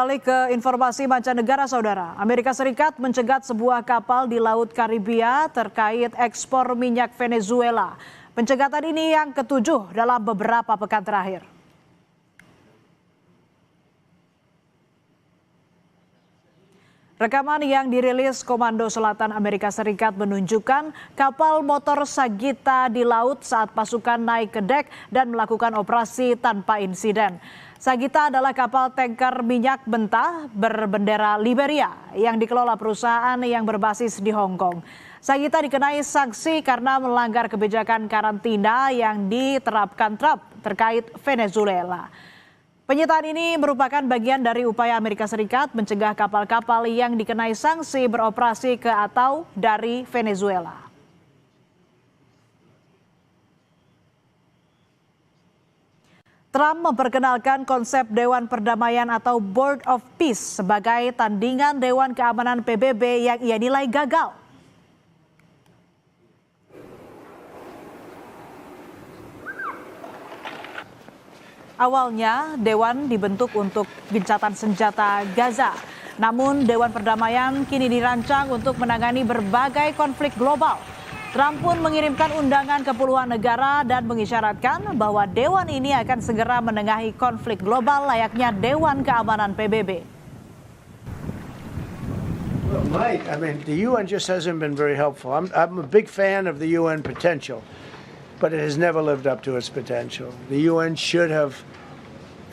Beralih ke informasi mancanegara, Saudara. Amerika Serikat mencegat sebuah kapal di Laut Karibia terkait ekspor minyak Venezuela. Pencegatan ini yang ketujuh dalam beberapa pekan terakhir. Rekaman yang dirilis Komando Selatan Amerika Serikat menunjukkan kapal motor Sagita di laut saat pasukan naik ke dek dan melakukan operasi tanpa insiden. Sagita adalah kapal tanker minyak mentah berbendera Liberia yang dikelola perusahaan yang berbasis di Hong Kong. Sagita dikenai sanksi karena melanggar kebijakan karantina yang diterapkan Trump terkait Venezuela. Penyitaan ini merupakan bagian dari upaya Amerika Serikat mencegah kapal-kapal yang dikenai sanksi beroperasi ke atau dari Venezuela. Trump memperkenalkan konsep Dewan Perdamaian atau Board of Peace sebagai tandingan Dewan Keamanan PBB yang ia nilai gagal. Awalnya, Dewan dibentuk untuk gencatan senjata Gaza. Namun, Dewan Perdamaian kini dirancang untuk menangani berbagai konflik global. Trump pun mengirimkan undangan ke puluhan negara dan mengisyaratkan bahwa Dewan ini akan segera menengahi konflik global layaknya Dewan Keamanan PBB. Well, Mike, I mean, the UN just hasn't been very helpful. I'm a big fan of the UN potential, but it has never lived up to its potential. The UN should have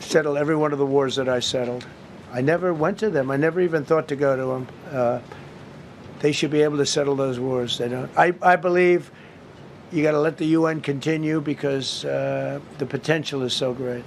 settled every one of the wars that I settled. I never went to them. I never even thought to go to them. They should be able to settle those wars. They don't. I believe you got to let the UN continue because the potential is so great.